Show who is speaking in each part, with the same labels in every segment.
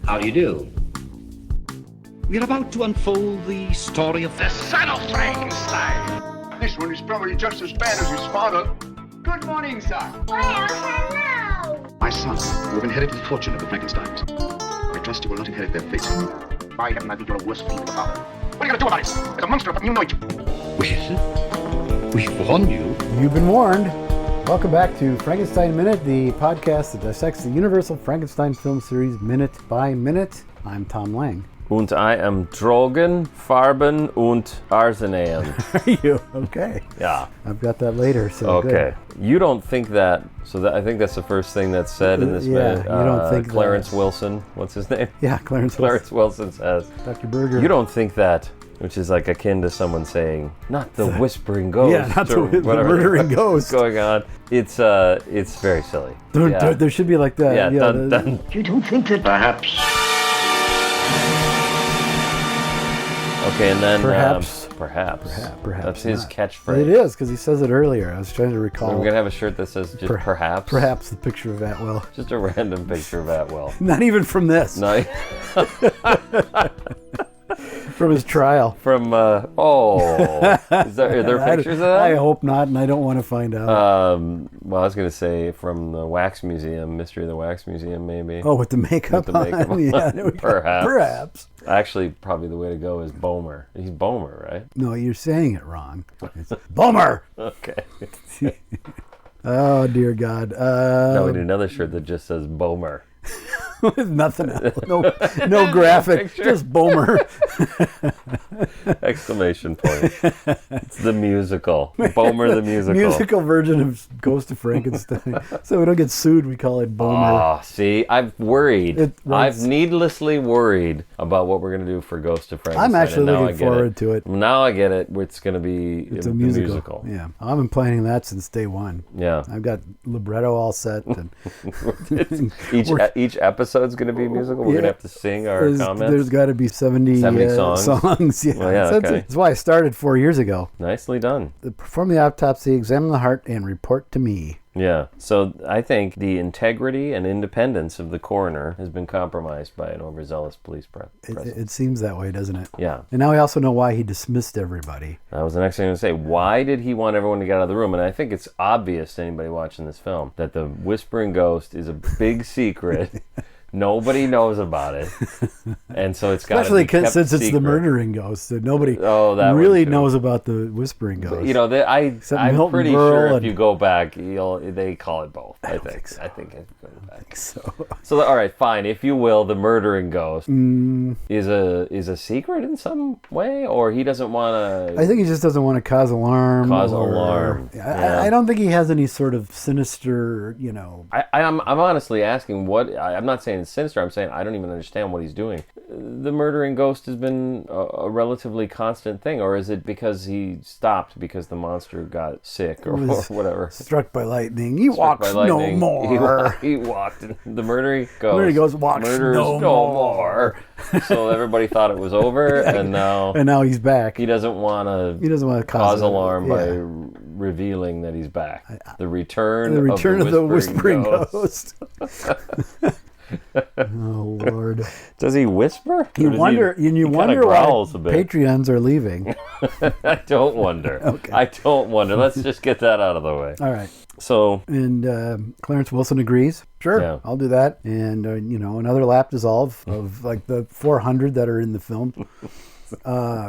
Speaker 1: How do you do? We're about to unfold the story of
Speaker 2: The Son of Frankenstein.
Speaker 3: This one is probably just as bad as his father.
Speaker 2: Good morning, sir.
Speaker 4: Well, hello.
Speaker 5: My son, you have inherited the fortune of the Frankensteins. I trust you will not inherit their fate.
Speaker 3: I am not you're a worse fool than the father. What are you going to do about it? There's a monster up you know it.
Speaker 1: Well, we've warned you.
Speaker 6: You've been warned. Welcome back to Frankenstein Minute, the podcast that dissects the Universal Frankenstein film series minute by minute. I'm Thom Lang.
Speaker 7: Und I am Drogen, Farben und Arseneien.
Speaker 6: Are you? Okay.
Speaker 7: Yeah.
Speaker 6: I've got that later, so
Speaker 7: Okay.
Speaker 6: good.
Speaker 7: You don't think that, I think that's the first thing that's said in this
Speaker 6: Yeah,
Speaker 7: minute.
Speaker 6: you don't think
Speaker 7: Clarence
Speaker 6: that.
Speaker 7: Wilson, what's his name?
Speaker 6: Yeah, Clarence
Speaker 7: Wilson says,
Speaker 6: Dr. Berger.
Speaker 7: you don't think that, which is like akin to someone saying, not the whispering ghost.
Speaker 6: Yeah, not
Speaker 7: or
Speaker 6: the
Speaker 7: whatever
Speaker 6: murdering ghost.
Speaker 7: going on. It's very silly.
Speaker 6: There should be like that.
Speaker 7: Yeah, dun, dun.
Speaker 1: You don't think that perhaps...
Speaker 7: Okay, and then
Speaker 6: Perhaps.
Speaker 7: Perhaps. That's his
Speaker 6: not.
Speaker 7: catchphrase.
Speaker 6: It is, because he says it earlier. I was trying to recall.
Speaker 7: We're gonna have a shirt that says just perhaps.
Speaker 6: Perhaps the picture of Atwell.
Speaker 7: Just a random picture of Atwell.
Speaker 6: Not even from this.
Speaker 7: No.
Speaker 6: From his trial.
Speaker 7: From are there pictures of that?
Speaker 6: I hope not, and I don't want to find out.
Speaker 7: Well, I was gonna say from the Wax Museum, Mystery of the Wax Museum, maybe.
Speaker 6: Oh, with the makeup
Speaker 7: With the makeup
Speaker 6: on.
Speaker 7: on.
Speaker 6: Yeah, there we go.
Speaker 7: Perhaps. Actually, probably the way to go is Bomer. He's Bomer, right?
Speaker 6: No, you're saying it wrong. It's Bomer!
Speaker 7: Okay.
Speaker 6: Oh, dear God.
Speaker 7: Now we need another shirt that just says Bomer.
Speaker 6: With nothing else. No graphic.
Speaker 7: picture.
Speaker 6: Just Bomer.
Speaker 7: Exclamation point. It's the musical. Bomer the musical.
Speaker 6: Musical version of Ghost of Frankenstein. So we don't get sued, we call it Bomer.
Speaker 7: Oh, see, I've worried.
Speaker 6: Once-
Speaker 7: I've needlessly worried about what we're going to do for Ghost of Frankenstein.
Speaker 6: I'm actually
Speaker 7: and now
Speaker 6: looking forward to it.
Speaker 7: Now I get it. It's going to be
Speaker 6: It's
Speaker 7: a
Speaker 6: a musical. Yeah. I've been planning that since day one.
Speaker 7: Yeah.
Speaker 6: I've got libretto all set. And
Speaker 7: Each episode's going to be a musical. We're going to have to sing our comments.
Speaker 6: There's got to be 70
Speaker 7: songs.
Speaker 6: Yeah.
Speaker 7: Well, yeah, okay.
Speaker 6: That's why I started 4 years ago.
Speaker 7: Nicely done.
Speaker 6: Perform the autopsy, examine the heart, and report to me.
Speaker 7: Yeah. So I think the integrity and independence of the coroner has been compromised by an overzealous police presence.
Speaker 6: It seems that way, doesn't it?
Speaker 7: Yeah.
Speaker 6: And now we also know why he dismissed everybody.
Speaker 7: That was the next thing I was going to say. Why did he want everyone to get out of the room? And I think it's obvious to anybody watching this film that the whispering ghost is a big secret. Nobody knows about it. And so it's got to be kept
Speaker 6: since it's
Speaker 7: secret.
Speaker 6: the murdering ghost. That nobody
Speaker 7: that
Speaker 6: really
Speaker 7: one too.
Speaker 6: knows about the whispering ghost.
Speaker 7: You know, I'm
Speaker 6: Milton
Speaker 7: pretty
Speaker 6: Berle
Speaker 7: sure if
Speaker 6: and-
Speaker 7: you go back, they call it both. I think.
Speaker 6: so.
Speaker 7: I think it's going back.
Speaker 6: So
Speaker 7: All right, fine. If you will, the murdering ghost is a secret in some way, or he doesn't want to.
Speaker 6: I think he just doesn't want to cause alarm.
Speaker 7: Yeah.
Speaker 6: I don't think he has any sort of sinister,
Speaker 7: I'm honestly asking what. I'm not saying it's sinister. I'm saying I don't even understand what he's doing. The murdering ghost has been a relatively constant thing, or is it because he stopped because the monster got sick or whatever?
Speaker 6: Struck by lightning. He walks no more.
Speaker 7: He walked. The murdering ghost.
Speaker 6: Murdering ghost walks no more.
Speaker 7: So everybody thought it was over, and
Speaker 6: now he's back.
Speaker 7: he doesn't want to cause alarm by revealing that he's back. The return
Speaker 6: of the whispering
Speaker 7: ghost.
Speaker 6: Oh Lord!
Speaker 7: Does he whisper?
Speaker 6: You wonder why
Speaker 7: growls a bit.
Speaker 6: Patreons are leaving.
Speaker 7: I don't wonder.
Speaker 6: Okay.
Speaker 7: I don't wonder. Let's just get that out of the way.
Speaker 6: All right.
Speaker 7: So,
Speaker 6: And Clarence Wilson agrees. Sure,
Speaker 7: Yeah.
Speaker 6: I'll do that. And another lap dissolve of like the 400 that are in the film.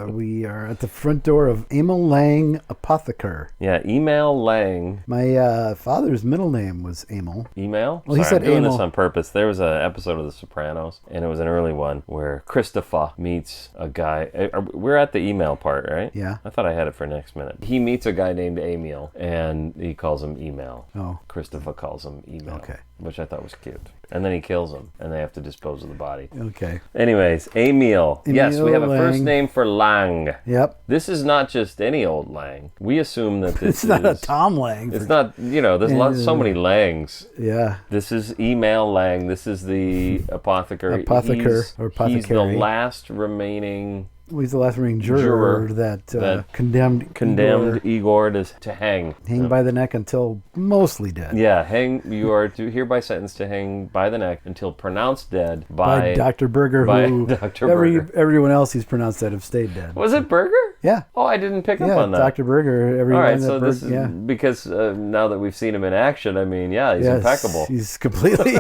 Speaker 6: We are at the front door of Emil Lang Apotheker.
Speaker 7: yeah, email Lang.
Speaker 6: My father's middle name was Emil.
Speaker 7: Email?
Speaker 6: Well, he
Speaker 7: Sorry,
Speaker 6: said
Speaker 7: I'm doing
Speaker 6: Emil.
Speaker 7: this on purpose. There was an episode of The Sopranos, and it was an early one, where Christopher meets a guy. We're at the email part, right?
Speaker 6: Yeah.
Speaker 7: I thought I had it for next minute. He meets a guy named Emil, and he calls him Email.
Speaker 6: Oh.
Speaker 7: Christopher calls him Email.
Speaker 6: Okay.
Speaker 7: Which I thought was cute. And then he kills him, and they have to dispose of the body.
Speaker 6: Okay.
Speaker 7: Anyways, Emil. Yes, we have a first
Speaker 6: Lang.
Speaker 7: name for Lang.
Speaker 6: Yep.
Speaker 7: This is not just any old Lang. We assume that this
Speaker 6: It's not a
Speaker 7: is...
Speaker 6: Thom Lang.
Speaker 7: It's not, there's so many Langs.
Speaker 6: Yeah.
Speaker 7: This is Email Lang. This is the apothecary.
Speaker 6: Apotheker or
Speaker 7: He's the
Speaker 6: apothecary.
Speaker 7: last remaining
Speaker 6: Well, he's the last remaining juror that condemned
Speaker 7: Igor to hang.
Speaker 6: Hang by the neck until mostly dead.
Speaker 7: Yeah, you are hereby sentenced to hang by the neck until pronounced dead by
Speaker 6: Dr. Berger, everyone else he's pronounced dead have stayed dead.
Speaker 7: Was it Berger?
Speaker 6: Yeah.
Speaker 7: Oh, I didn't pick up on that.
Speaker 6: Dr. Berger.
Speaker 7: All right, so this is because now that we've seen him in action, I mean, he's impeccable.
Speaker 6: He's completely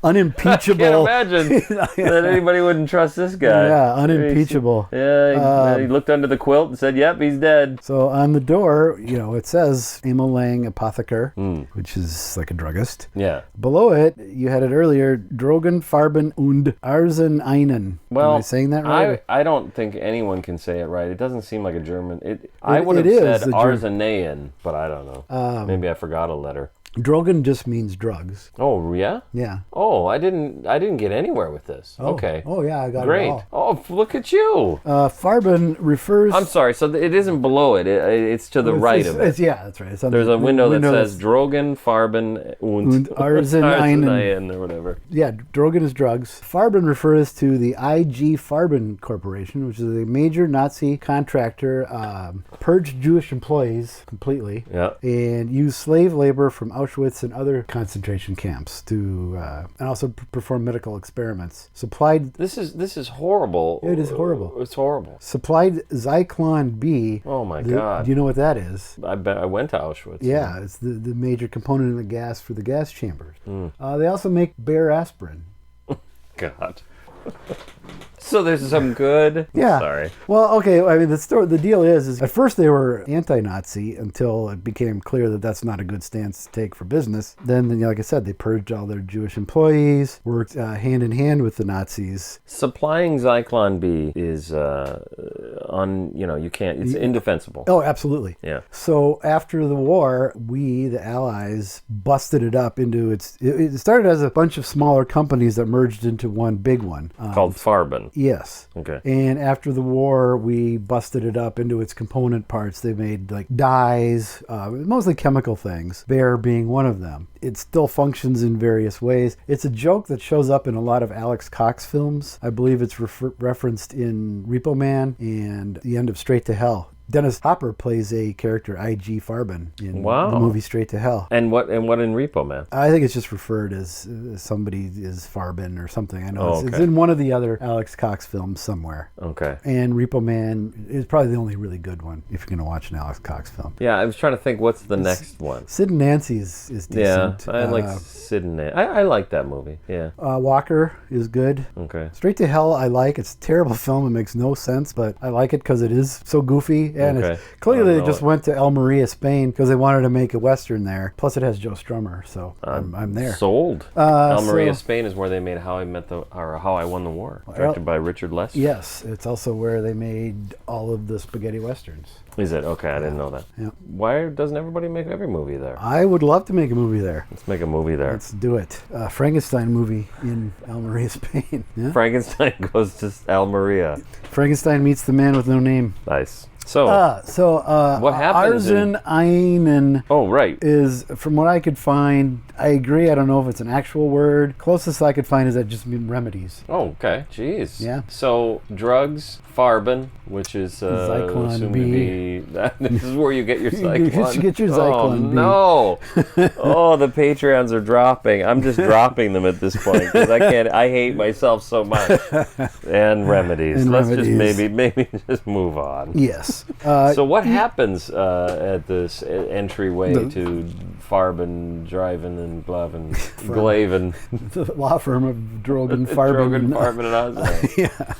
Speaker 6: unimpeachable.
Speaker 7: I can't imagine that anybody wouldn't trust this guy.
Speaker 6: Yeah, unimpeachable.
Speaker 7: He looked under the quilt and said, "Yep, he's dead."
Speaker 6: So on the door, it says Emil Lang Apotheker, which is like a druggist.
Speaker 7: Yeah.
Speaker 6: Below it, you had it earlier, Drogen, Farben und Arzeneinen.
Speaker 7: Well,
Speaker 6: am I saying that right?
Speaker 7: I don't think anyone can say it right. It doesn't seem like a German. I would have said Arzeneien, but I don't know. Maybe I forgot a letter.
Speaker 6: Drogen just means drugs.
Speaker 7: Oh, yeah?
Speaker 6: Yeah.
Speaker 7: Oh, I didn't get anywhere with this.
Speaker 6: Oh.
Speaker 7: Okay.
Speaker 6: Oh, yeah, I got
Speaker 7: Great.
Speaker 6: it all.
Speaker 7: Oh, look at you.
Speaker 6: Farben refers...
Speaker 7: I'm sorry, so it isn't below it. It's to the right of it.
Speaker 6: Yeah, that's right.
Speaker 7: There's a window that says Drogen, Farben, und Arzeneien, or whatever.
Speaker 6: Yeah, Drogen is drugs. Farben refers to the IG Farben Corporation, which is a major Nazi contractor, purged Jewish employees completely, and used slave labor from Auschwitz and other concentration camps to, and also perform medical experiments. Supplied.
Speaker 7: This is horrible.
Speaker 6: It is horrible.
Speaker 7: It's horrible.
Speaker 6: Supplied Zyklon B.
Speaker 7: Oh my God.
Speaker 6: Do you know what that is?
Speaker 7: I bet I went to Auschwitz.
Speaker 6: Yeah, it's the major component in the gas for the gas chambers. They also make Bayer aspirin.
Speaker 7: God. So there's some good.
Speaker 6: Yeah.
Speaker 7: Sorry.
Speaker 6: Well, okay. I mean, the deal is at first they were anti-Nazi until it became clear that that's not a good stance to take for business. Then, like I said, they purged all their Jewish employees, worked hand in hand with the Nazis.
Speaker 7: Supplying Zyklon B is you can't. It's indefensible.
Speaker 6: Oh, absolutely.
Speaker 7: Yeah.
Speaker 6: So after the war, we, the Allies, busted it up into it started as a bunch of smaller companies that merged into one big one
Speaker 7: called Farben.
Speaker 6: Yes.
Speaker 7: Okay.
Speaker 6: And after the war, we busted it up into its component parts. They made like dyes, mostly chemical things, Bayer being one of them. It still functions in various ways. It's a joke that shows up in a lot of Alex Cox films. I believe it's referenced in Repo Man and The End of Straight to Hell. Dennis Hopper plays a character, IG Farben, in the movie Straight to Hell.
Speaker 7: And what in Repo Man?
Speaker 6: I think it's just referred as somebody is Farben or something. I know it's in one of the other Alex Cox films somewhere.
Speaker 7: Okay.
Speaker 6: And Repo Man is probably the only really good one if you're going to watch an Alex Cox film.
Speaker 7: Yeah, I was trying to think what's the next one.
Speaker 6: Sid and Nancy is decent.
Speaker 7: Yeah, I like Sid and Nancy. I like that movie, yeah.
Speaker 6: Walker is good.
Speaker 7: Okay. Straight
Speaker 6: to Hell I like. It's a terrible film. It makes no sense, but I like it because it is so goofy. And it's clearly they just went to Almeria, Spain because they wanted to make a Western there. Plus it has Joe Strummer, so I'm there.
Speaker 7: Sold. Almeria, Spain is where they made How I Won the War, directed by Richard Lester.
Speaker 6: Yes, it's also where they made all of the spaghetti westerns.
Speaker 7: Is it? Okay, I didn't know that.
Speaker 6: Yeah.
Speaker 7: Why doesn't everybody make every movie there?
Speaker 6: I would love to make a movie there.
Speaker 7: Let's make a movie there.
Speaker 6: Let's do it. Frankenstein movie in Almeria, Spain. Yeah?
Speaker 7: Frankenstein goes to Almeria.
Speaker 6: Frankenstein meets the man with no name.
Speaker 7: Nice. So what happens?
Speaker 6: Arzeneinen.
Speaker 7: Oh, right.
Speaker 6: Is, from what I could find, I agree. I don't know if it's an actual word. Closest I could find is that just mean remedies.
Speaker 7: Oh, okay. Jeez.
Speaker 6: Yeah.
Speaker 7: So drugs, Farben, which is
Speaker 6: Zyklon B.
Speaker 7: This is where you get your Zyklon.
Speaker 6: You get your Zyklon B.
Speaker 7: No. Oh, the Patreons are dropping. I'm just dropping them at this point because I hate myself so much. And remedies. Let's just maybe just move on.
Speaker 6: Yes.
Speaker 7: So what happens at this entryway to Farben, Driven, and Glavin, Glaven?
Speaker 6: The law firm of Drogen, Farben,
Speaker 7: and Ozzy.
Speaker 6: Yeah.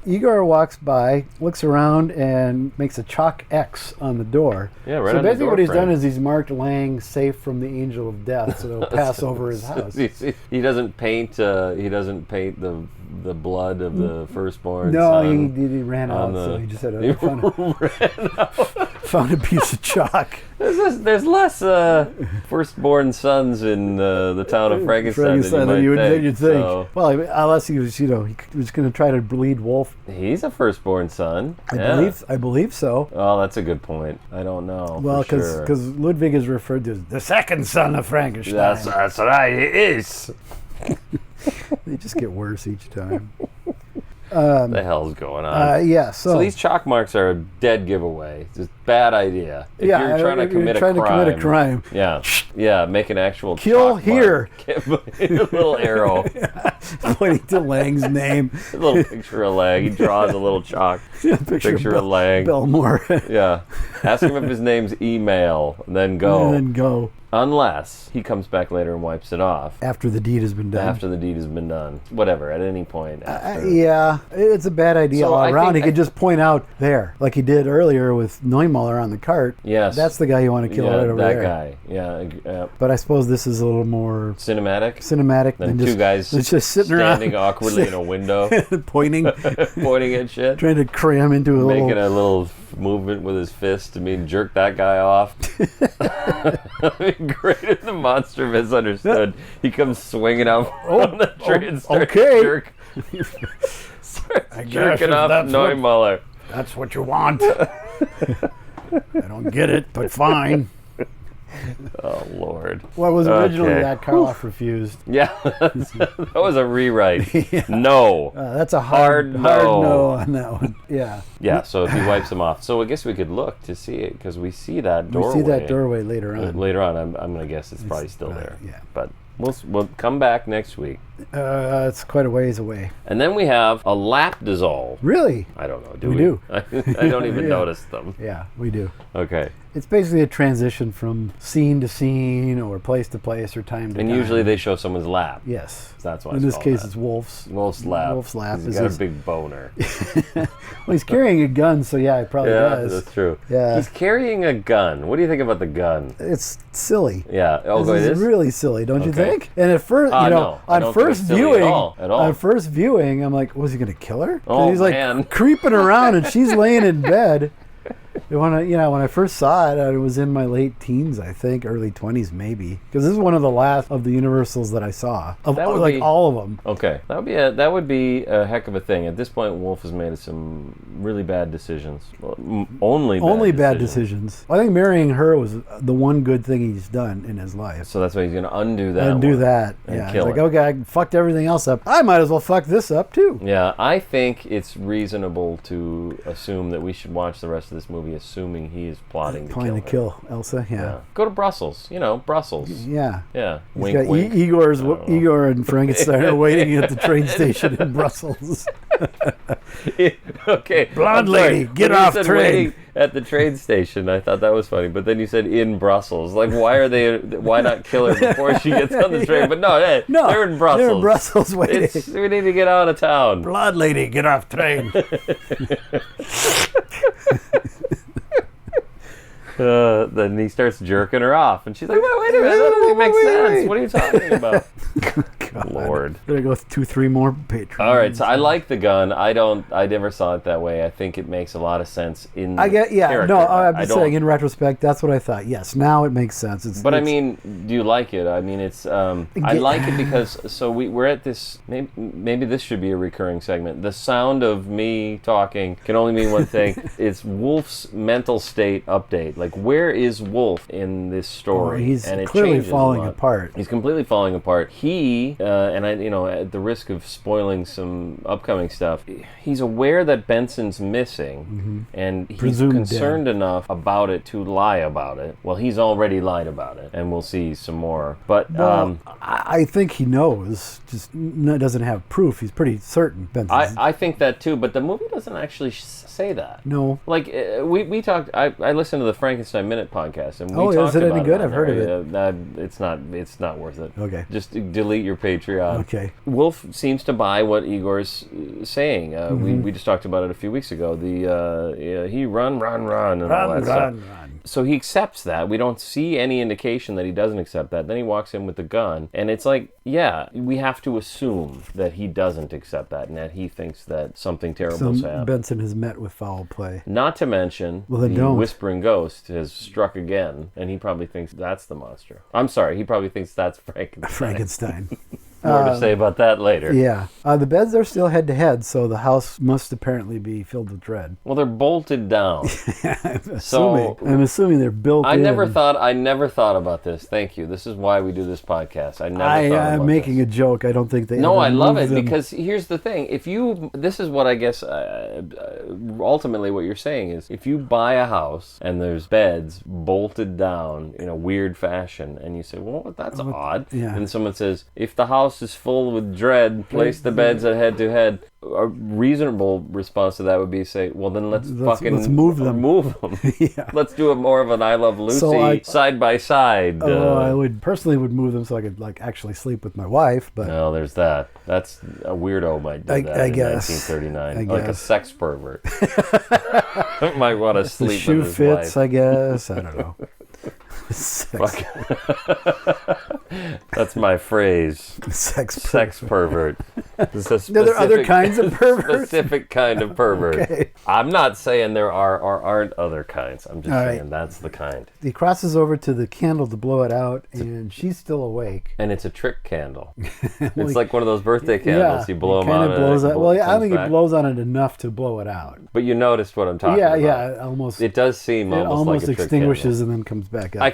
Speaker 6: Igor walks by, looks around, and makes a chalk X on the door.
Speaker 7: Yeah, right.
Speaker 6: So
Speaker 7: on the
Speaker 6: basically,
Speaker 7: door
Speaker 6: what he's
Speaker 7: frame.
Speaker 6: done is he's marked Lang safe from the angel of death, so it'll pass over his house.
Speaker 7: He doesn't paint. He doesn't paint the blood of the firstborn.
Speaker 6: No,
Speaker 7: son
Speaker 6: he ran out, so he just had found a piece of chalk.
Speaker 7: There's less firstborn sons in the town of Frankenstein than you might think. So.
Speaker 6: Well, unless he was, he was going to try to bleed Wolf.
Speaker 7: He's a firstborn son.
Speaker 6: I believe so.
Speaker 7: Oh, that's a good point. I don't know.
Speaker 6: Well, because Ludwig is referred to as the second son of Frankenstein.
Speaker 7: That's right. He is.
Speaker 6: They just get worse each time.
Speaker 7: What the hell's going on?
Speaker 6: Yeah,
Speaker 7: So these chalk marks are a dead giveaway. It's a bad idea. If you're trying to commit a crime. Yeah, make an actual
Speaker 6: kill
Speaker 7: chalk
Speaker 6: here.
Speaker 7: Mark. A little arrow.
Speaker 6: Pointing to Lang's name.
Speaker 7: A little picture of Lang. He draws a little chalk. Picture of Lang.
Speaker 6: Belmore.
Speaker 7: Yeah. Ask him if his name's email, and then go.
Speaker 6: And then go.
Speaker 7: Unless he comes back later and wipes it off.
Speaker 6: After the deed has been done.
Speaker 7: After the deed has been done. Whatever, at any point.
Speaker 6: Yeah, it's a bad idea
Speaker 7: So
Speaker 6: all
Speaker 7: I
Speaker 6: around.
Speaker 7: think
Speaker 6: He could just point out there, like he did earlier with Neumüller on the cart.
Speaker 7: Yes.
Speaker 6: That's the guy you want to kill right over
Speaker 7: that
Speaker 6: there.
Speaker 7: guy. Yeah.
Speaker 6: But I suppose this is a little more
Speaker 7: cinematic
Speaker 6: than
Speaker 7: two guys
Speaker 6: just sitting
Speaker 7: standing
Speaker 6: around,
Speaker 7: awkwardly in a window.
Speaker 6: pointing
Speaker 7: at shit.
Speaker 6: Trying to cram into a
Speaker 7: Making a little movement with his fist to mean jerk that guy off. That'd be great if the monster misunderstood. He comes swinging out from the tree and starts jerking off Neumüller.
Speaker 6: That's what you want. I don't get it, but fine.
Speaker 7: Oh, Lord.
Speaker 6: Well, it was originally that Karloff refused.
Speaker 7: Yeah, that was a rewrite. Yeah. No.
Speaker 6: That's a hard no on that one. Yeah.
Speaker 7: Yeah, so if he wipes them off. So I guess we could look to see it, because we see that doorway.
Speaker 6: We see that doorway later on.
Speaker 7: Later on, I'm going to guess it's probably still there.
Speaker 6: Yeah.
Speaker 7: But we'll come back next week.
Speaker 6: It's quite a ways away.
Speaker 7: And then we have a lap dissolve.
Speaker 6: Really?
Speaker 7: I don't know.
Speaker 6: We do.
Speaker 7: I don't even notice them.
Speaker 6: Yeah, we do.
Speaker 7: Okay.
Speaker 6: It's basically a transition from scene to scene or place to place or time to time.
Speaker 7: And usually they show someone's lap.
Speaker 6: Yes.
Speaker 7: So that's why
Speaker 6: in this case it's Wolf's.
Speaker 7: Wolf's lap.
Speaker 6: Wolf's lap.
Speaker 7: He's got a big boner.
Speaker 6: Well, he's carrying a gun, so yeah, he probably does.
Speaker 7: Yeah, that's true.
Speaker 6: Yeah.
Speaker 7: He's carrying a gun. What do you think about the gun?
Speaker 6: It's silly.
Speaker 7: Yeah.
Speaker 6: It's really silly, don't you think? And at first,
Speaker 7: no,
Speaker 6: on first viewing,
Speaker 7: at all.
Speaker 6: on first viewing, I'm like, was he going to kill her?
Speaker 7: Oh,
Speaker 6: he's like
Speaker 7: man.
Speaker 6: creeping around, and she's laying in bed. When I first saw it, I was in my late teens, I think, early 20s maybe, because this is one of the last of the Universals that I saw, of like all of them.
Speaker 7: Okay, that would be a heck of a thing. At this point, Wolf has made some really bad decisions. Well, only bad decisions. I think marrying her was the one good thing he's done in his life. So that's why he's going to undo that.
Speaker 6: And
Speaker 7: kill
Speaker 6: he's like, okay, I fucked everything else up. I might as well fuck this up too.
Speaker 7: Yeah, I think it's reasonable to assume that we should watch the rest of this movie assuming he is plotting to kill
Speaker 6: Elsa. Yeah.
Speaker 7: Go to Brussels. Brussels.
Speaker 6: Yeah.
Speaker 7: Yeah.
Speaker 6: He's
Speaker 7: wink,
Speaker 6: got
Speaker 7: wink.
Speaker 6: Igor and Frankenstein are waiting at the train station in Brussels.
Speaker 7: Okay.
Speaker 6: Blonde lady, get off train.
Speaker 7: At the train station, I thought that was funny, but then you said in Brussels. Like, why not kill her before she gets on the train? But no, they're in Brussels.
Speaker 6: They're in Brussels waiting.
Speaker 7: We need to get out of town.
Speaker 6: Blonde lady, get off train.
Speaker 7: Then he starts jerking her off, and she's like, wait a minute, that doesn't make sense. What are you talking about? God. Lord.
Speaker 6: Gonna go 2-3 more patrons.
Speaker 7: All right, so I like the gun. I never saw it that way. I think it makes a lot of sense in character.
Speaker 6: No, I'm just saying, in retrospect, that's what I thought. Yes, now it makes sense.
Speaker 7: I mean, do you like it? I mean, it's, I like it because, so we're at this, maybe this should be a recurring segment. The sound of me talking can only mean one thing. It's Wolf's mental state update. Like, where is Wolf in this story?
Speaker 6: He's clearly falling apart.
Speaker 7: He's completely falling apart. He, and I, at the risk of spoiling some upcoming stuff, he's aware that Benson's missing, and he's concerned enough about it to lie about it. Well, he's already lied about it, and we'll see some more. But
Speaker 6: I think he knows, just doesn't have proof. He's pretty certain. Benson's.
Speaker 7: I think that too, but the movie doesn't actually say that.
Speaker 6: No.
Speaker 7: Like, we talked, I listened to the Frankenstein Minute podcast, and we talked about
Speaker 6: is it any good? I've heard of it.
Speaker 7: It's not worth it.
Speaker 6: Okay.
Speaker 7: Just delete your Patreon.
Speaker 6: Okay.
Speaker 7: Wolf seems to buy what Igor's saying. We just talked about it a few weeks ago. He run, and all that stuff. So he accepts that. We don't see any indication that he doesn't accept that. Then he walks in with the gun, and it's like, yeah, we have to assume that he doesn't accept that, and that he thinks that something terrible has happened.
Speaker 6: Benson has met with foul play.
Speaker 7: Not to mention, the whispering ghost has struck again, and he probably thinks that's the monster. I'm sorry, he probably thinks that's Frankenstein. More to say about that later.
Speaker 6: Yeah. The beds are still head to head, so the house must apparently be filled with dread.
Speaker 7: Well, they're bolted down.
Speaker 6: I'm assuming they're built in.
Speaker 7: I never thought about this. Thank you. This is why we do this podcast. I never thought about
Speaker 6: I'm making a joke. I don't think they.
Speaker 7: No,
Speaker 6: ever
Speaker 7: I love
Speaker 6: moved
Speaker 7: it
Speaker 6: them.
Speaker 7: because here's the thing. This is what I guess ultimately what you're saying is if you buy a house and there's beds bolted down in a weird fashion and you say, well, that's odd.
Speaker 6: Yeah.
Speaker 7: And someone says, if the house is full with dread, place the beds at head to head. A reasonable response to that would be say, well, then let's
Speaker 6: move them.
Speaker 7: Yeah. Let's do it more of an I Love Lucy side by side.
Speaker 6: I would move them so I could actually sleep with my wife. But
Speaker 7: no, there's that. That's a weirdo might do that in
Speaker 6: guess.
Speaker 7: 1939, like a sex pervert might want to sleep
Speaker 6: shoe
Speaker 7: with his
Speaker 6: fits,
Speaker 7: wife.
Speaker 6: I guess. I don't know.
Speaker 7: That's my phrase. Sex pervert.
Speaker 6: There are other kinds of perverts.
Speaker 7: Specific kind of pervert.
Speaker 6: Okay.
Speaker 7: I'm not saying there are or aren't other kinds. I'm just saying that's the kind.
Speaker 6: He crosses over to the candle to blow it out, and she's still awake.
Speaker 7: And it's a trick candle. It's like one of those birthday candles. You blow them on it.
Speaker 6: I don't think he blows on it enough to blow it out.
Speaker 7: But you noticed what I'm talking about.
Speaker 6: Yeah, almost.
Speaker 7: It does seem almost like a trick
Speaker 6: extinguishes
Speaker 7: candle.
Speaker 6: and then comes back up.
Speaker 7: I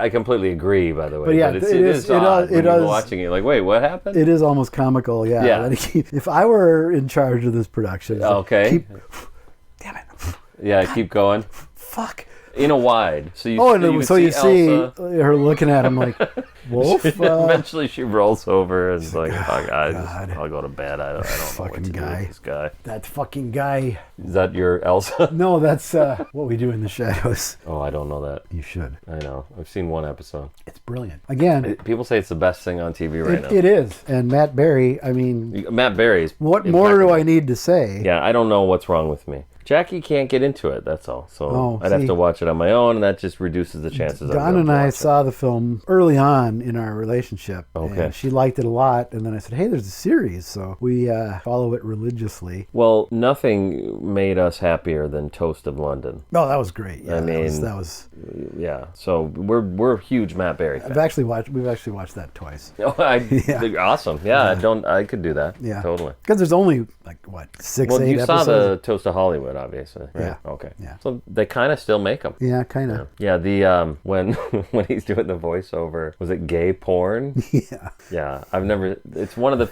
Speaker 7: completely agree, by the way.
Speaker 6: But yeah,
Speaker 7: it is odd when you're watching it. Like, wait, what happened?
Speaker 6: It is almost comical, yeah. If I were in charge of this production,
Speaker 7: okay.
Speaker 6: Damn it.
Speaker 7: Yeah, keep going.
Speaker 6: Fuck.
Speaker 7: In a wide. So you
Speaker 6: see her looking at him like, Wolf?
Speaker 7: Eventually she rolls over and is like, I'll go to bed. I don't know what to do with this guy.
Speaker 6: That fucking guy.
Speaker 7: Is that your Elsa?
Speaker 6: No, that's What We Do in the Shadows.
Speaker 7: Oh, I don't know that.
Speaker 6: You should.
Speaker 7: I know. I've seen one episode.
Speaker 6: It's brilliant. Again.
Speaker 7: People say it's the best thing on TV right now.
Speaker 6: It is. And Matt Berry, I mean.
Speaker 7: Matt Berry's.
Speaker 6: What more do I need to say?
Speaker 7: Yeah, I don't know what's wrong with me. Jackie can't get into it, that's all. So I'd have to watch it on my own, and that just reduces the chances.
Speaker 6: Don and I saw the film early on in our relationship. Okay. And she liked it a lot, and then I said, hey, there's a series, so we follow it religiously.
Speaker 7: Well, nothing made us happier than Toast of London.
Speaker 6: Oh, that was great. Yeah,
Speaker 7: I mean,
Speaker 6: that was
Speaker 7: yeah. So we're huge Matt Berry fans.
Speaker 6: We've actually watched that twice.
Speaker 7: Oh, awesome. Yeah, I could do that. Yeah, totally.
Speaker 6: Because there's only 6, 8 episodes.
Speaker 7: Well, you saw the Toast of Hollywood, obviously. Right?
Speaker 6: Yeah.
Speaker 7: Okay.
Speaker 6: Yeah.
Speaker 7: So they kind of still make them.
Speaker 6: Yeah, kind of.
Speaker 7: Yeah. The when he's doing the voiceover, was it gay porn?
Speaker 6: Yeah.
Speaker 7: Yeah. I've never. It's one of the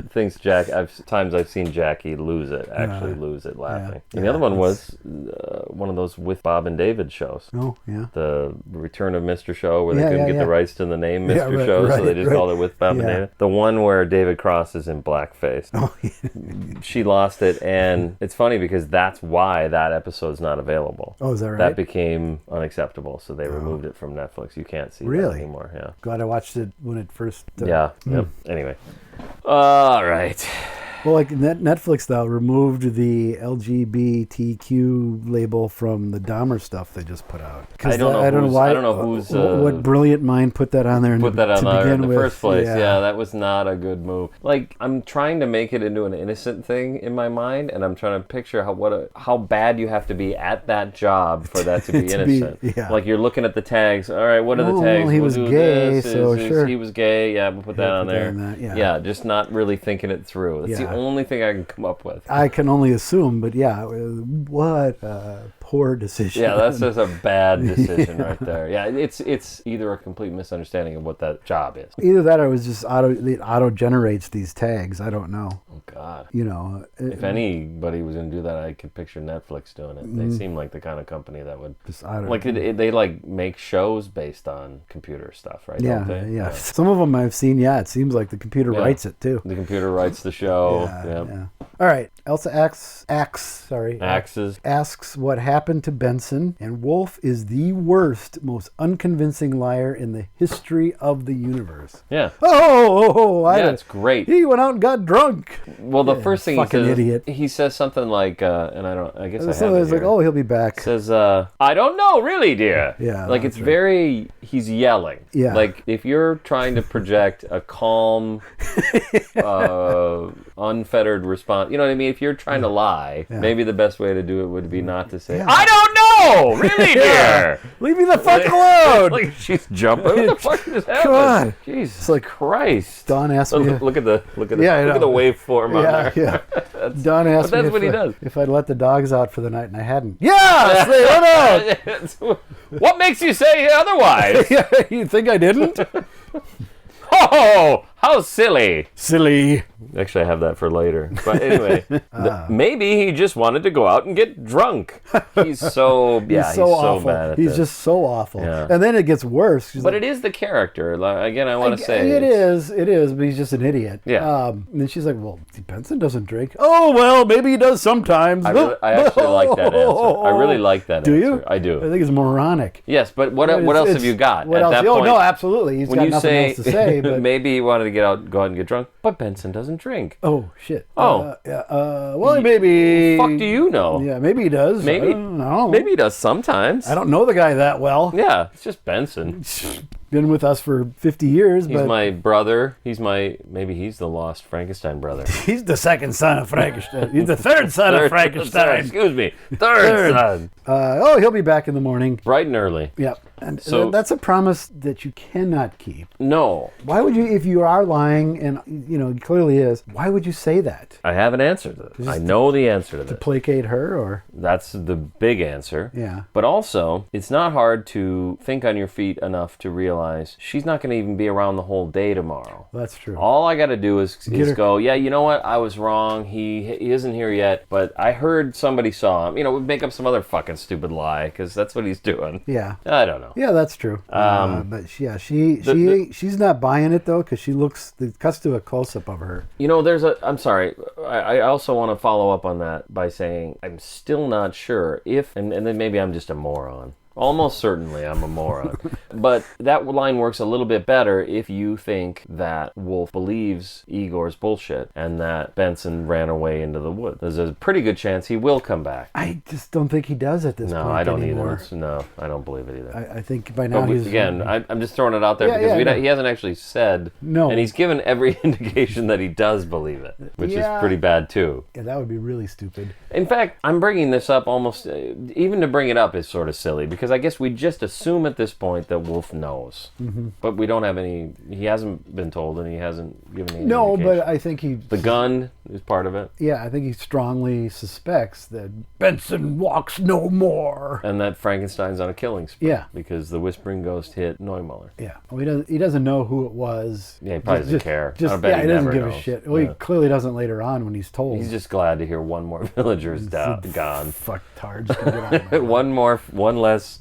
Speaker 7: things I've seen Jackie lose it laughing. And the other one was one of those With Bob and David shows.
Speaker 6: Oh yeah.
Speaker 7: The Return of Mr. Show where they couldn't get the rights to the name Mr. Show, so they just called it With Bob and David. The one where David Cross is in blackface.
Speaker 6: Oh yeah.
Speaker 7: She lost it, and it's funny because that's why that episode's not available.
Speaker 6: Oh, is that right?
Speaker 7: That became unacceptable, so they removed it from Netflix. You can't see that anymore. Yeah.
Speaker 6: Glad I watched it when it first.
Speaker 7: Yep. Anyway. All right.
Speaker 6: Well, like Netflix, though, removed the LGBTQ label from the Dahmer stuff they just put out.
Speaker 7: I don't know who's
Speaker 6: what brilliant mind put that on there.
Speaker 7: Put that on there in the first place. Yeah, that was not a good move. Like, I'm trying to make it into an innocent thing in my mind, and I'm trying to picture how bad you have to be at that job for that to be innocent. Like, you're looking at the tags. All right, what are the tags?
Speaker 6: Well, he was gay, so sure.
Speaker 7: He was gay. Yeah, we'll put that on there. Yeah, just not really thinking it through. That's the only thing I can come up with.
Speaker 6: I can only assume, but what a poor decision.
Speaker 7: Yeah, that's just a bad decision right there. Yeah, it's either a complete misunderstanding of what that job is.
Speaker 6: Either that or it was just it auto generates these tags. I don't know.
Speaker 7: Oh God.
Speaker 6: If
Speaker 7: anybody was going to do that, I could picture Netflix doing it. They seem like the kind of company that would
Speaker 6: just
Speaker 7: they make shows based on computer stuff, right?
Speaker 6: Yeah,
Speaker 7: don't they?
Speaker 6: Yeah. Some of them I've seen. Yeah, it seems like the computer writes it too.
Speaker 7: The computer writes the show.
Speaker 6: Yeah. All right. Elsa asks what happened to Benson, and Wolf is the worst, most unconvincing liar in the history of the universe.
Speaker 7: Yeah.
Speaker 6: It's
Speaker 7: great.
Speaker 6: He went out and got drunk.
Speaker 7: Well, the first thing he says,
Speaker 6: idiot.
Speaker 7: He says something like, and I guess I have
Speaker 6: it
Speaker 7: it here.
Speaker 6: like, he'll be back.
Speaker 7: Says, I don't know, really, dear.
Speaker 6: Yeah.
Speaker 7: Like, it's very, he's yelling.
Speaker 6: Yeah.
Speaker 7: Like, if you're trying to project a calm, unfettered response. You know what I mean? If you're trying to lie, maybe the best way to do it would be not to say,
Speaker 6: Yeah.
Speaker 7: I don't know! Really, dear!
Speaker 6: Leave me the fuck alone!
Speaker 7: Like, she's jumping. What the fuck just happened?
Speaker 6: God.
Speaker 7: Jesus
Speaker 6: It's like
Speaker 7: Christ.
Speaker 6: Don asked me.
Speaker 7: Look at the
Speaker 6: Yeah, I know.
Speaker 7: waveform on there.
Speaker 6: Yeah. Don asked
Speaker 7: But
Speaker 6: me
Speaker 7: that's what he does.
Speaker 6: if I'd let the dogs out for the night, and I hadn't. Yes, they went out.
Speaker 7: What makes you say otherwise?
Speaker 6: Yeah, you think I didn't?
Speaker 7: Oh, how silly.
Speaker 6: Silly.
Speaker 7: Actually, I have that for later. But anyway, maybe he just wanted to go out and get drunk. He's so he's so
Speaker 6: awful.
Speaker 7: bad at
Speaker 6: He's
Speaker 7: this.
Speaker 6: just so awful.
Speaker 7: Yeah.
Speaker 6: And then it gets worse.
Speaker 7: But it is the character. Like, again, I want to say
Speaker 6: it is, but he's just an idiot.
Speaker 7: Yeah.
Speaker 6: And then she's like, well, Benson doesn't drink. Oh, well, maybe he does sometimes.
Speaker 7: I actually like that answer. I really like that
Speaker 6: Do
Speaker 7: answer.
Speaker 6: you?
Speaker 7: I do.
Speaker 6: I think it's moronic.
Speaker 7: Yes, but what else have you got
Speaker 6: What
Speaker 7: at
Speaker 6: else?
Speaker 7: that
Speaker 6: Oh,
Speaker 7: point?
Speaker 6: no, absolutely. He's
Speaker 7: When
Speaker 6: got
Speaker 7: you
Speaker 6: nothing
Speaker 7: say,
Speaker 6: else to say. But
Speaker 7: maybe he wanted to go out and get drunk, but Benson doesn't drink.
Speaker 6: oh, shit.
Speaker 7: Oh.
Speaker 6: Well, maybe.
Speaker 7: Fuck do you know?
Speaker 6: Yeah, maybe he does.
Speaker 7: Maybe.
Speaker 6: I don't know.
Speaker 7: Maybe he does sometimes.
Speaker 6: I don't know the guy that well.
Speaker 7: Yeah, it's just Benson.
Speaker 6: Been with us for 50 years,
Speaker 7: He's
Speaker 6: but
Speaker 7: my brother. Maybe he's the lost Frankenstein brother.
Speaker 6: he's the second son of Frankenstein. He's the third son of Frankenstein.
Speaker 7: Excuse me. Third son.
Speaker 6: He'll be back in the morning.
Speaker 7: Bright and early.
Speaker 6: Yep. And
Speaker 7: So-
Speaker 6: that's a promise that you cannot keep.
Speaker 7: No.
Speaker 6: Why would you, if you are lying, and he clearly is, why would you say that?
Speaker 7: I have an answer to this. I know the answer to this.
Speaker 6: Placate her, or?
Speaker 7: That's the big answer.
Speaker 6: Yeah.
Speaker 7: But also, it's not hard to think on your feet enough to realize she's not going to even be around the whole day tomorrow.
Speaker 6: That's true.
Speaker 7: All I got to do is
Speaker 6: her-
Speaker 7: go, yeah, you know what? I was wrong. He isn't here yet, but I heard somebody saw him. We make up some other fucking stupid lie, because that's what he's doing.
Speaker 6: Yeah.
Speaker 7: I don't know.
Speaker 6: Yeah, that's true. But she's not buying it, though, because it cuts to a close-up of her.
Speaker 7: I'm sorry. I also want to follow up on that by saying I'm still not sure if, and then maybe I'm just a moron. Almost certainly I'm a moron. But that line works a little bit better if you think that Wolf believes Igor's bullshit and that Benson ran away into the woods. There's a pretty good chance he will come back.
Speaker 6: I just don't think he does at this point
Speaker 7: No, I don't
Speaker 6: anymore.
Speaker 7: either. No, I don't believe it either.
Speaker 6: I think by now
Speaker 7: But
Speaker 6: he's...
Speaker 7: I'm just throwing it out there
Speaker 6: Yeah,
Speaker 7: because
Speaker 6: yeah,
Speaker 7: he hasn't actually said,
Speaker 6: No.
Speaker 7: and he's given every indication that he does believe it, which is pretty bad too.
Speaker 6: Yeah, that would be really stupid.
Speaker 7: In fact, I'm bringing this up almost, even to bring it up is sort of silly, because I guess we just assume at this point that Wolf knows. Mm-hmm. But we don't have he hasn't been told, and he hasn't given any indication.
Speaker 6: But I think
Speaker 7: The gun is part of it.
Speaker 6: Yeah, I think he strongly suspects that Benson walks no more.
Speaker 7: And that Frankenstein's on a killing spree.
Speaker 6: Yeah.
Speaker 7: Because the Whispering Ghost hit Neumüller.
Speaker 6: Yeah, well, he doesn't know who it was.
Speaker 7: Yeah, he probably doesn't care. I
Speaker 6: Just,
Speaker 7: bet
Speaker 6: he
Speaker 7: he
Speaker 6: doesn't
Speaker 7: never
Speaker 6: give a
Speaker 7: knows.
Speaker 6: shit. Well,
Speaker 7: Yeah.
Speaker 6: he clearly doesn't later on when he's told.
Speaker 7: He's just glad to hear one more villager's gone.
Speaker 6: Fuck tards. Can get on
Speaker 7: one less.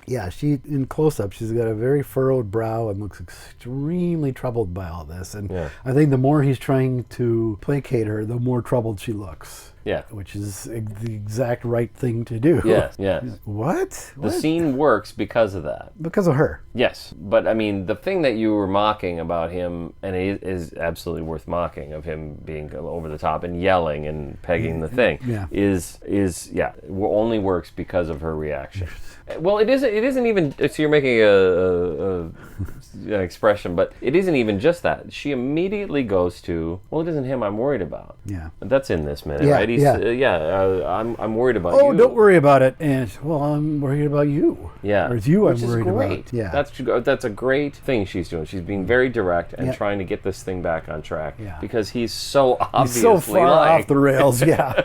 Speaker 6: Yeah, she in close-up, she's got a very furrowed brow and looks extremely troubled by all this. And
Speaker 7: Yeah.
Speaker 6: I think the more he's trying to placate her, the more troubled she looks.
Speaker 7: Yeah.
Speaker 6: Which is the exact right thing to do.
Speaker 7: Yes, yes.
Speaker 6: What?
Speaker 7: The scene works because of that.
Speaker 6: Because of her.
Speaker 7: Yes, but I mean, the thing that you were mocking about him, and it is absolutely worth mocking, of him being over the top and yelling and pegging the thing, is only works because of her reaction. Well, it isn't even. So you're making an expression, but it isn't even just that. She immediately goes to, well, it isn't him I'm worried about.
Speaker 6: Yeah.
Speaker 7: That's in this minute,
Speaker 6: Yeah,
Speaker 7: right?
Speaker 6: I'm
Speaker 7: worried about you.
Speaker 6: Oh, don't worry about it. And well, I'm worried about you.
Speaker 7: Yeah.
Speaker 6: Or it's you
Speaker 7: Which
Speaker 6: I'm
Speaker 7: is
Speaker 6: worried
Speaker 7: great.
Speaker 6: about. Yeah.
Speaker 7: That's a great thing she's doing. She's being very direct and trying to get this thing back on track.
Speaker 6: Yeah.
Speaker 7: Because he's so obviously
Speaker 6: so far
Speaker 7: lying.
Speaker 6: off the rails. Yeah.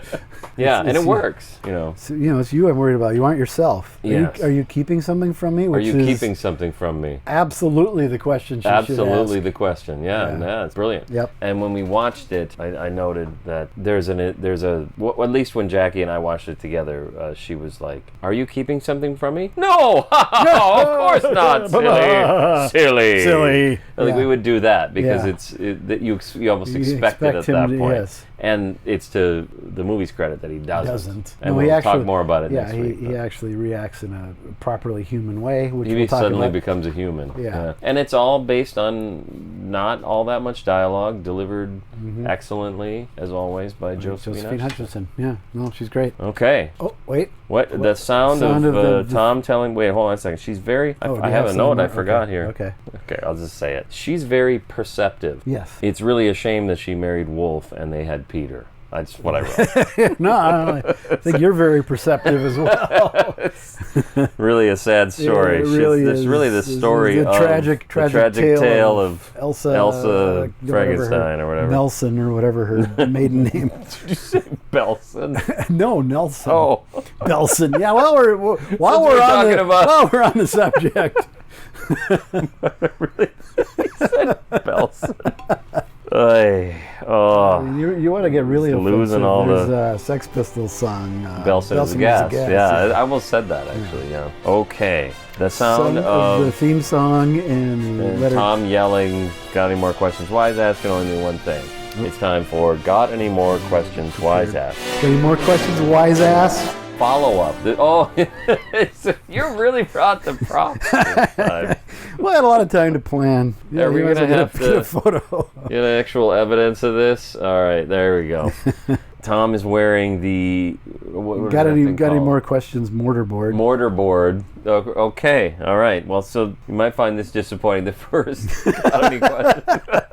Speaker 7: Yeah, and it
Speaker 6: it's-
Speaker 7: works.
Speaker 6: So, it's you I'm worried about. You aren't yourself.
Speaker 7: Yes.
Speaker 6: Are you keeping something from me?
Speaker 7: Are
Speaker 6: Which
Speaker 7: you
Speaker 6: is
Speaker 7: keeping something from me?
Speaker 6: absolutely the question she should
Speaker 7: Absolutely
Speaker 6: ask.
Speaker 7: the question. Yeah, it's brilliant.
Speaker 6: Yep.
Speaker 7: And when we watched it, I noted that at least when Jackie and I watched it together, she was like, "Are you keeping something from me?" No, of course not, silly. I think we would do that because that you almost expect it at that point.
Speaker 6: Yes.
Speaker 7: And it's to the movie's credit that he doesn't. And
Speaker 6: No,
Speaker 7: we'll
Speaker 6: he actually,
Speaker 7: talk more about it
Speaker 6: yeah,
Speaker 7: next week.
Speaker 6: he actually reacts in a properly human way, which
Speaker 7: He
Speaker 6: we'll talk
Speaker 7: suddenly
Speaker 6: about.
Speaker 7: becomes a human.
Speaker 6: Yeah.
Speaker 7: And it's all based on not all that much dialogue, delivered excellently, as always, by Josephine
Speaker 6: Hutchinson. Yeah, no, she's great.
Speaker 7: Okay.
Speaker 6: Oh, wait.
Speaker 7: What? The sound of
Speaker 6: the-
Speaker 7: Thom telling... Wait, hold on a second. She's very...
Speaker 6: Oh, do
Speaker 7: I
Speaker 6: you
Speaker 7: have a
Speaker 6: some
Speaker 7: note
Speaker 6: more?
Speaker 7: I forgot
Speaker 6: Okay,
Speaker 7: here.
Speaker 6: Okay.
Speaker 7: Okay, I'll just say it. She's very perceptive.
Speaker 6: Yes.
Speaker 7: It's really a shame that she married Wolf and they had Peter. That's what I wrote.
Speaker 6: No, I think you're very perceptive as well.
Speaker 7: Really a sad story.
Speaker 6: Yeah, it really
Speaker 7: It's
Speaker 6: is.
Speaker 7: really the story
Speaker 6: the
Speaker 7: of
Speaker 6: tragic
Speaker 7: tale of
Speaker 6: Elsa
Speaker 7: Elsa
Speaker 6: whatever
Speaker 7: Frankenstein
Speaker 6: her-
Speaker 7: or whatever.
Speaker 6: Nelson or whatever her maiden name.
Speaker 7: Did you say Belson?
Speaker 6: No, Nelson.
Speaker 7: Oh,
Speaker 6: Belson. Yeah. While
Speaker 7: we're talking about-
Speaker 6: while we're on the subject.
Speaker 7: really? He said Belson. Oh,
Speaker 6: You want to get really
Speaker 7: He's losing
Speaker 6: offensive.
Speaker 7: all
Speaker 6: There's
Speaker 7: the-
Speaker 6: a Sex Pistols song.
Speaker 7: Belson is a gas. Yeah, I almost said that actually. Yeah. Okay. The sound of
Speaker 6: the theme song and the letter.
Speaker 7: Thom yelling, "Got any more questions? Wise Ass can only mean one thing." It's time for Got Any More Questions? Wise Ass.
Speaker 6: Got any more questions, wise ass?
Speaker 7: Follow-up. You really brought the props this time.
Speaker 6: Well, I had a lot of time to plan.
Speaker 7: Are we
Speaker 6: you might as
Speaker 7: gonna
Speaker 6: well
Speaker 7: have
Speaker 6: get a
Speaker 7: to-
Speaker 6: photo?
Speaker 7: Get actual evidence of this? All right, there we go. Thom is wearing the... what
Speaker 6: Got
Speaker 7: is that
Speaker 6: any
Speaker 7: thing
Speaker 6: got any
Speaker 7: called?
Speaker 6: more questions? Mortarboard.
Speaker 7: Mortarboard. Okay, all right. Well, so you might find this disappointing. The first Got Any Questions?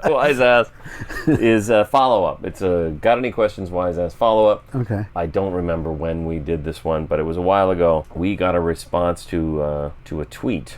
Speaker 7: Wise Ass is a follow-up. It's a Got Any Questions? Wise Ass follow-up.
Speaker 6: Okay.
Speaker 7: I don't remember when we did this one, but it was a while ago. We got a response to a tweet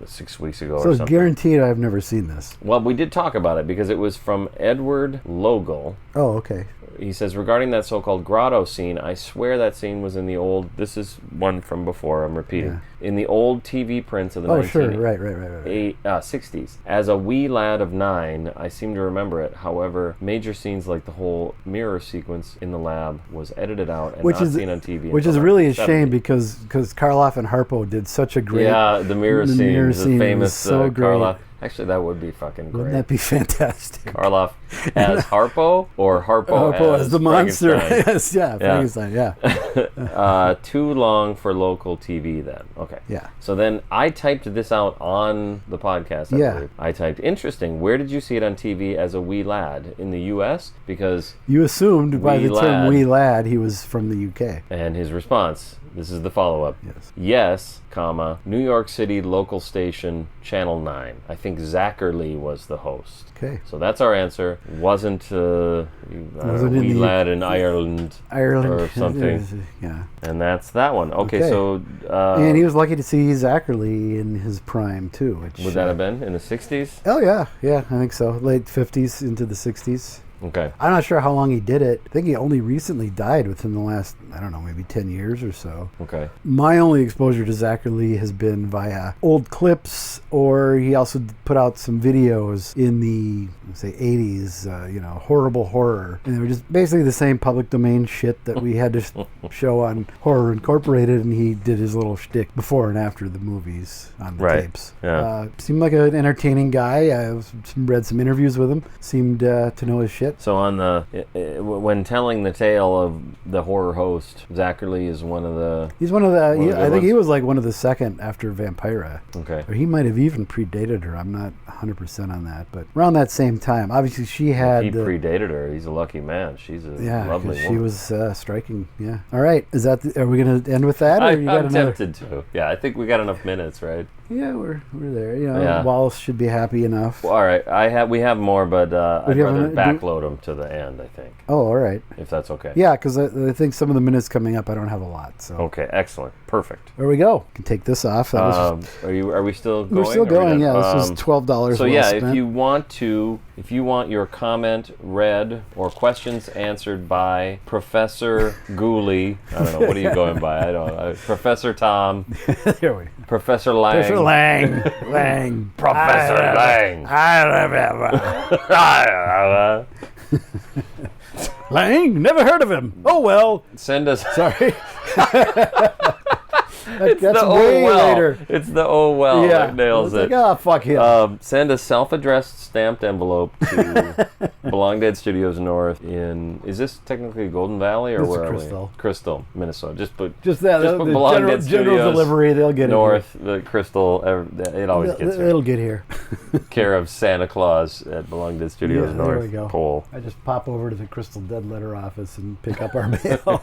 Speaker 7: 6 weeks ago
Speaker 6: So
Speaker 7: or
Speaker 6: it's
Speaker 7: something.
Speaker 6: guaranteed I've never seen this.
Speaker 7: Well, we did talk about it because it was from Edward Logal.
Speaker 6: Oh, okay.
Speaker 7: He says, regarding that so-called grotto scene, I swear that scene was in the old... This is one from before, I'm repeating. In the old TV prints of the
Speaker 6: Oh, sure. Right.
Speaker 7: 60s. As a wee lad of 9, I seem to remember it. However, major scenes like the whole mirror sequence in the lab was edited out and not seen on TV.
Speaker 6: Which
Speaker 7: until
Speaker 6: is really a
Speaker 7: 1970.
Speaker 6: shame because Karloff and Harpo did such a great...
Speaker 7: Yeah, the mirror scene.
Speaker 6: mirror
Speaker 7: The
Speaker 6: scene
Speaker 7: famous
Speaker 6: was so great.
Speaker 7: Karloff. Actually, that would be fucking great.
Speaker 6: Wouldn't that be fantastic?
Speaker 7: Karloff as Harpo or Harpo,
Speaker 6: As the monster.
Speaker 7: Frankenstein?
Speaker 6: Yes, yeah, Frankenstein, yeah.
Speaker 7: Too long for local TV then. Okay.
Speaker 6: Yeah.
Speaker 7: So then I typed this out on the podcast, I believe. I typed, interesting, where did you see it on TV as a wee lad? In the U.S.? Because...
Speaker 6: You assumed by
Speaker 7: Wee
Speaker 6: the term
Speaker 7: lad.
Speaker 6: wee lad he was from the UK.
Speaker 7: And his response, this is the follow-up. Yes, comma, New York City local station, Channel 9. I think Zachary was the host.
Speaker 6: Okay.
Speaker 7: So that's our answer. Wasn't a
Speaker 6: Wasn't in
Speaker 7: wee
Speaker 6: the-
Speaker 7: lad in Ireland or something.
Speaker 6: Yeah.
Speaker 7: And that's that one. Okay. So...
Speaker 6: and he was lucky to see Zachary in his prime, too. Which,
Speaker 7: would that have been in the 60s?
Speaker 6: Oh, yeah. Yeah, I think so. Late 50s into the 60s.
Speaker 7: Okay.
Speaker 6: I'm not sure how long he did it. I think he only recently died within the last, I don't know, maybe 10 years or so.
Speaker 7: Okay.
Speaker 6: My only exposure to Zachary has been via old clips, or he also put out some videos in the, say, 80s, horrible horror. And they were just basically the same public domain shit that we had to show on Horror Incorporated, and he did his little shtick before and after the movies on the tapes.
Speaker 7: Yeah.
Speaker 6: Seemed like an entertaining guy. I read some interviews with him. Seemed to know his shit.
Speaker 7: So on when telling the tale of the horror host, Zachary is one of the...
Speaker 6: He's one of the...
Speaker 7: One of the good
Speaker 6: I think he
Speaker 7: ones?
Speaker 6: was like one of the second after Vampira.
Speaker 7: Okay.
Speaker 6: Or he might have even predated her. I'm not 100% on that. But around that same time, obviously she had...
Speaker 7: He predated her. He's a lucky man. She's a lovely
Speaker 6: 'cause
Speaker 7: woman.
Speaker 6: she was striking. Yeah. All right. Are we going to end with that? Or
Speaker 7: I'm
Speaker 6: you got another?
Speaker 7: tempted to. Yeah, I think we got enough minutes, right?
Speaker 6: Yeah, we're there.
Speaker 7: Yeah.
Speaker 6: Wallace should be happy enough.
Speaker 7: Well, all right. We have more, but I'd
Speaker 6: you have
Speaker 7: rather
Speaker 6: a-
Speaker 7: backload them to the end, I think.
Speaker 6: Oh, all right.
Speaker 7: If that's okay.
Speaker 6: Yeah, because I think some of the minutes coming up, I don't have a lot. So
Speaker 7: Okay, excellent. Perfect.
Speaker 6: there we go. Can take this off. That was
Speaker 7: Are we still going?
Speaker 6: we're still
Speaker 7: Are we
Speaker 6: going.
Speaker 7: done?
Speaker 6: Yeah, this was $12.
Speaker 7: So
Speaker 6: well
Speaker 7: yeah,
Speaker 6: spent.
Speaker 7: if you want your comment read or questions answered by Professor Gooley, I don't know, what are you going by? I don't know. Professor Thom,
Speaker 6: There we go.
Speaker 7: Professor Lang.
Speaker 6: Professor Lang. Lang.
Speaker 7: Professor Lang.
Speaker 6: Lang? Never heard of him. Oh, well.
Speaker 7: Send us
Speaker 6: Sorry. That's
Speaker 7: the
Speaker 6: way
Speaker 7: well.
Speaker 6: later.
Speaker 7: It's the well that nails
Speaker 6: it's
Speaker 7: it.
Speaker 6: like, oh, fuck him.
Speaker 7: Send a self-addressed stamped envelope to Belong Dead Studios North in, is this technically Golden Valley or
Speaker 6: This is
Speaker 7: where
Speaker 6: Crystal.
Speaker 7: are we? Crystal, Minnesota. Just put
Speaker 6: the
Speaker 7: Belong
Speaker 6: general,
Speaker 7: Dead
Speaker 6: general
Speaker 7: Studios
Speaker 6: delivery, they'll get
Speaker 7: North, the Crystal, it always
Speaker 6: it.
Speaker 7: gets here.
Speaker 6: It'll get here.
Speaker 7: Care of Santa Claus at Belong Dead Studios
Speaker 6: Yeah,
Speaker 7: North.
Speaker 6: there we go.
Speaker 7: Pole.
Speaker 6: I just pop over to the Crystal Dead Letter office and pick up our mail.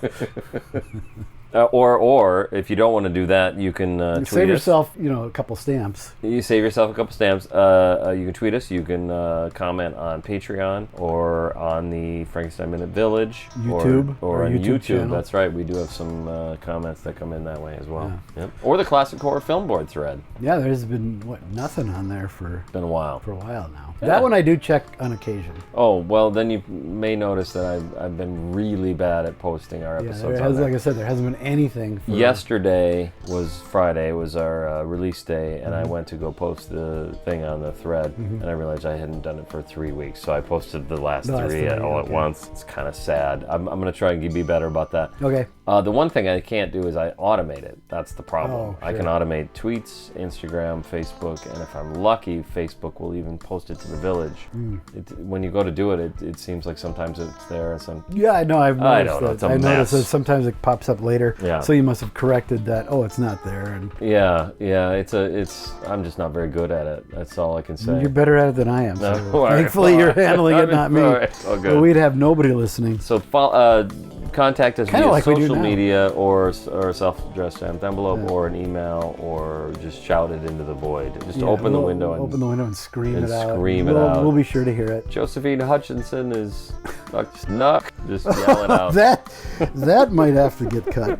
Speaker 7: Or if you don't want to do that, you can tweet
Speaker 6: Save
Speaker 7: us.
Speaker 6: yourself, a couple stamps.
Speaker 7: You save yourself a couple stamps. You can tweet us. You can comment on Patreon or on the Frankenstein Minute Village.
Speaker 6: YouTube.
Speaker 7: Or
Speaker 6: Our
Speaker 7: on
Speaker 6: YouTube
Speaker 7: YouTube.
Speaker 6: channel.
Speaker 7: That's right. We do have some comments that come in that way as well. Yep. Or the Classic Horror Film Board thread.
Speaker 6: Yeah, there's been, nothing on there for
Speaker 7: Been a while.
Speaker 6: a while now.
Speaker 7: Yeah.
Speaker 6: That one I do check on occasion.
Speaker 7: Oh, well, then you may notice that I've been really bad at posting our
Speaker 6: Yeah,
Speaker 7: episodes on there.
Speaker 6: like I said, there hasn't been anything for...
Speaker 7: Yesterday was Friday, was our release day, and I went to go post the thing on the thread, and I realized I hadn't done it for 3 weeks, so I posted the last three all at
Speaker 6: okay.
Speaker 7: once. It's kind of sad. I'm going to try and be better about that.
Speaker 6: Okay.
Speaker 7: The one thing I can't do is I automate it. That's the problem.
Speaker 6: Oh,
Speaker 7: I can automate tweets, Instagram, Facebook, and if I'm lucky, Facebook will even post it to the village. When you go to do it, it seems like sometimes it's there and some...
Speaker 6: Yeah, I know. I've
Speaker 7: I
Speaker 6: noticed
Speaker 7: don't know,
Speaker 6: that.
Speaker 7: it's a
Speaker 6: I noticed
Speaker 7: mess.
Speaker 6: that sometimes it pops up later.
Speaker 7: Yeah.
Speaker 6: So you must have corrected that. Oh, it's not there. And
Speaker 7: Yeah, I'm just not very good at it. That's all I can say.
Speaker 6: you're better at it than I am. So
Speaker 7: all right,
Speaker 6: thankfully,
Speaker 7: well,
Speaker 6: you're handling it, not me.
Speaker 7: all right, all good.
Speaker 6: Or we'd have nobody listening.
Speaker 7: So contact us
Speaker 6: Kinda
Speaker 7: via
Speaker 6: like we do
Speaker 7: social
Speaker 6: now.
Speaker 7: media or a self-addressed stamped envelope or an email or just shout it into the void. Just
Speaker 6: Yeah,
Speaker 7: open the
Speaker 6: we'll
Speaker 7: window
Speaker 6: open the window and scream
Speaker 7: and
Speaker 6: it out.
Speaker 7: scream it
Speaker 6: We'll-
Speaker 7: out.
Speaker 6: We'll be sure to hear it.
Speaker 7: Josephine Hutchinson is snuck. Just yell it out.
Speaker 6: That might have to get cut.